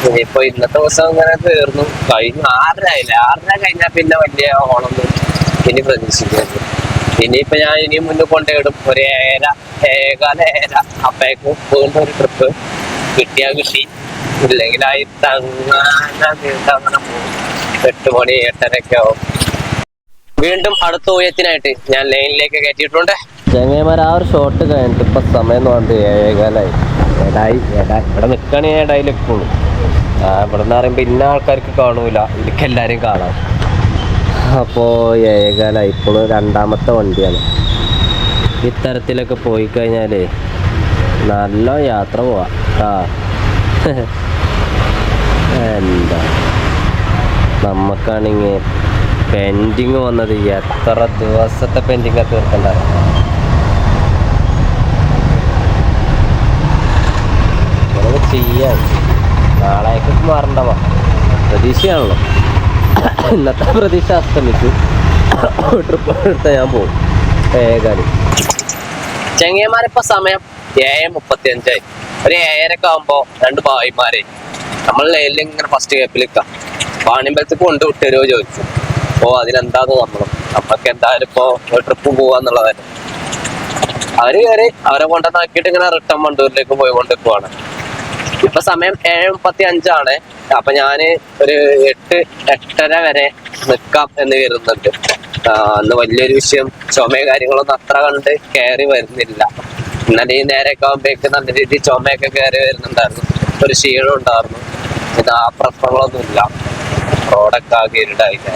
ഇനിയിപ്പോ ഇന്നത്തെ ദിവസം ഇങ്ങനെ തീർന്നു കഴിഞ്ഞു. 6:30 ആയില്ലേ. 6:30 കഴിഞ്ഞാൽ പിന്നെ വലിയ ഓണൊന്നും ഇനി പ്രതീക്ഷിക്കുന്നു. ഇനിയിപ്പോ ഞാൻ ഇനിയും മുന്നിൽ കൊണ്ടുപോയിടും. ഒരു 7:15 അപ്പേക്കും വീണ്ടും ഒരു ട്രിപ്പ് കിട്ടിയാ കിട്ടി, ഇല്ലെങ്കിൽ ആയി അങ്ങനെ പോകും. 8 മണി 8:30 ആവും. വീണ്ടും അടുത്ത ഊയത്തിനായിട്ട് ഞാൻ ലൈനിലേക്ക് കയറ്റിയിട്ടുണ്ട്. ചങ്ങന്മാർ ആ ഒരു ഷോട്ട് കഴിഞ്ഞിട്ട് ഇപ്പൊ സമയം എന്ന് പറഞ്ഞിട്ട് 7:15 ഇവിടെ നിൽക്കുകയാണെങ്കിൽ 7:00 ഉള്ളൂ. ഇവിടെ നിന്ന് പറയുമ്പോൾ ഇന്ന ആൾക്കാർക്ക് കാണൂല, എനിക്ക് എല്ലാവരും കാണാം. അപ്പോൾ 7:15 ഇപ്പോൾ 2ാമത്തെ വണ്ടിയാണ്. ഇത്തരത്തിലൊക്കെ പോയി കഴിഞ്ഞാലേ നല്ല യാത്ര പോവാം. എന്താ നമുക്കാണെങ്കിൽ പെൻഡിങ് വന്നത് എത്ര ദിവസത്തെ പെൻഡിങ് തീർക്കണ്ടായിരുന്നു. നമുക്ക് ചെയ്യാൻ നാളേക്ക് മാറണ്ടവാ പ്രതീക്ഷയാണല്ലോ. ഇന്നത്തെ പ്രതീക്ഷ അസ്തമിച്ചു. ട്രിപ്പ് എടുത്താൽ ഞാൻ പോകും. വേഗം ചെങ്ങന്മാരിപ്പോ സമയം 7:35. ഒരു 7:30 ആകുമ്പോ 2 ഭായിമാരെ നമ്മൾ ലൈനിൽ ഇങ്ങനെ ഫസ്റ്റ് ഗ്യാപ്പിൽ നിൽക്കാം. വാണിമ്പലത്തേക്ക് കൊണ്ടുവിട്ടുതരുമോ ചോദിച്ചു. അപ്പോൾ അതിനെന്താന്ന് നമ്മൾക്ക് എന്തായാലും ഇപ്പോ ഒരു ട്രിപ്പ് പോവാന്നുള്ളതായിരുന്നു. അവര് കയറി അവരെ കൊണ്ടുവന്നാക്കിയിട്ട് ഇങ്ങനെ റിട്ടേൺ വണ്ടൂരിലേക്ക് പോയിക്കൊണ്ടിരിക്കുവാണ്. ഇപ്പൊ സമയം 7:35 അപ്പൊ ഞാന് ഒരു 8-8:30 വരെ നിക്കാം എന്ന് കരുതുന്നുണ്ട്. അന്ന് വലിയൊരു വിഷയം ചുമയും കാര്യങ്ങളൊന്നും അത്ര കണ്ട് കയറി വരുന്നില്ല. ഇന്നലെ ഈ നേരൊക്കെ ആകുമ്പോഴേക്ക് നല്ല രീതിയിൽ ചുമയൊക്കെ കയറി വരുന്നുണ്ടായിരുന്നു, ഒരു ക്ഷീണം ഉണ്ടായിരുന്നു. ഇത് ആ പ്രശ്നങ്ങളൊന്നുമില്ല, റോഡൊക്കെ ആകെ ഇരുടായില്ല.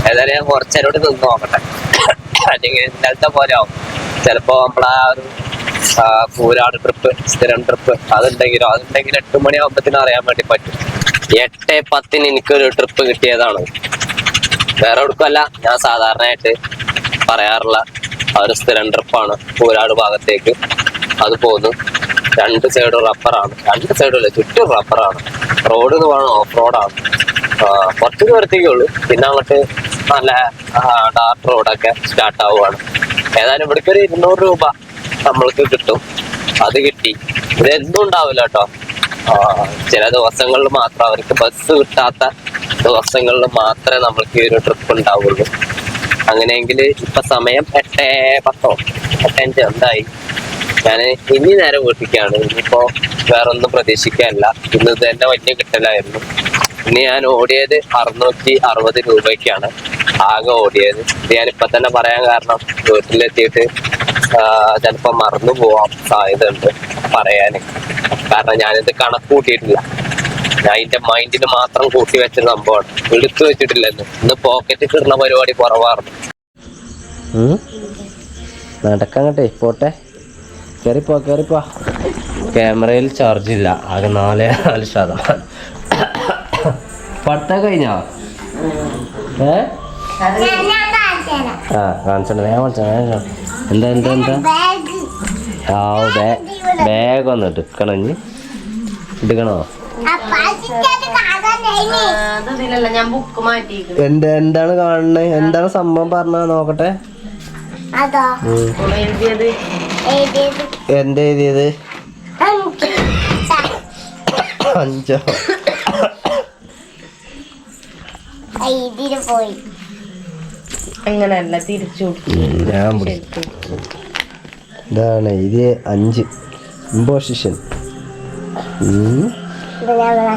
ഏതായാലും ഞാൻ കുറച്ചേരോട് നിന്ന് നോക്കട്ടെ, അല്ലെങ്കിൽ ഇന്നലത്തെ പോലെ ആവും. ചിലപ്പോ നമ്മളാ ഒരു കൂരാട് ട്രിപ്പ്, സ്ഥിരം ട്രിപ്പ് അതുണ്ടെങ്കിലും 8 മണിയാകുമ്പത്തിന് അറിയാൻ വേണ്ടി പറ്റും. 8:10 എനിക്കൊരു ട്രിപ്പ് കിട്ടിയതാണ്. വേറെ എവിടേക്കല്ല, ഞാൻ സാധാരണയായിട്ട് പറയാറുള്ള ആ ഒരു സ്ഥിരം ട്രിപ്പാണ് കൂരാട് ഭാഗത്തേക്ക്. അത് പോകുന്നു. 2 സൈഡും റബ്ബറാണ്, 2 സൈഡും ചുറ്റും റബ്ബറാണ്. റോഡ് എന്ന് പറഞ്ഞാൽ ഓഫ് റോഡാണ്. കുറച്ച് ദൂരത്തേക്കേ ഉള്ളൂ, പിന്നെ അങ്ങോട്ട് നല്ല ഡാർക്ക് റോഡൊക്കെ സ്റ്റാർട്ട് ആവുകയാണ്. ഏതായാലും ഇവിടേക്ക് ഒരു 200 രൂപ നമ്മൾക്ക് കിട്ടും. അത് കിട്ടി. ഇതെന്തും ഉണ്ടാവില്ല കേട്ടോ, ചില ദിവസങ്ങളിൽ മാത്രം, അവർക്ക് ബസ് കിട്ടാത്ത ദിവസങ്ങളിൽ മാത്രമേ നമ്മൾക്ക് ഈ ഒരു ട്രിപ്പ് ഉണ്ടാവുള്ളൂ. അങ്ങനെയെങ്കിൽ ഇപ്പൊ സമയം 8:10 8:05 എന്തായി. ഞാൻ ഇനി നേരെ വീട്ടിലേക്കാണ്. ഇനിയിപ്പോ വേറൊന്നും പ്രതീക്ഷിക്കാനില്ല. ഇന്ന് ഇത് തന്നെ വലിയ കിട്ടലായിരുന്നു. ഇനി ഞാൻ ഓടിയത് 660 രൂപയ്ക്കാണ് ആകെ ഓടിയത്. ഇത് ഞാനിപ്പൊ തന്നെ പറയാൻ കാരണം വീട്ടിലെത്തിയിട്ട് ചിലപ്പോ മറന്നു പോവാൻ സാധ്യത ഉണ്ട് പറയാന്. കാരണം ഞാനിത് കണക്ക് കൂട്ടിയിട്ടില്ല, ഞാൻ എന്റെ മൈൻഡിന് മാത്രം കൂട്ടി വെച്ച സംഭവമാണ്, എടുത്തു വെച്ചിട്ടില്ലെന്ന്. ഇന്ന് പോക്കറ്റ് കിട്ടുന്ന പരിപാടി കുറവായിരുന്നു. നടക്കങ്ങട്ടെ പോട്ടെ, കേറിപ്പോ. ക്യാമറയിൽ ചാർജ് ഇല്ല, ആകെ 4% പഠിത്തം കഴിഞ്ഞോ? കാണിച്ചോണ്ട് എന്താ ബാഗ് ഒന്ന് എടുക്കണോ? എന്താണ് കാണുന്നത്? എന്താണ് സംഭവം പറഞ്ഞ നോക്കട്ടെ. എന്താ എഴുതിയത്? 5 പോയി അങ്ങനല്ല തിരിച്ചു. ഇതാണ് ഇത് 5 ഇമ്പോസിഷൻ.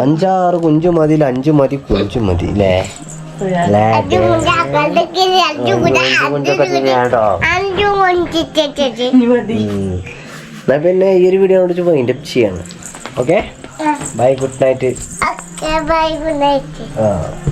5-6 കുഞ്ചു മതി, 5 മതി, കുഞ്ചു മതി അല്ലേ? പിന്നെ ഈ ഒരു വീഡിയോ കൊണ്ട് വൈൻഡപ്പ് ചെയ്യാണ്. Okay, bye, good night.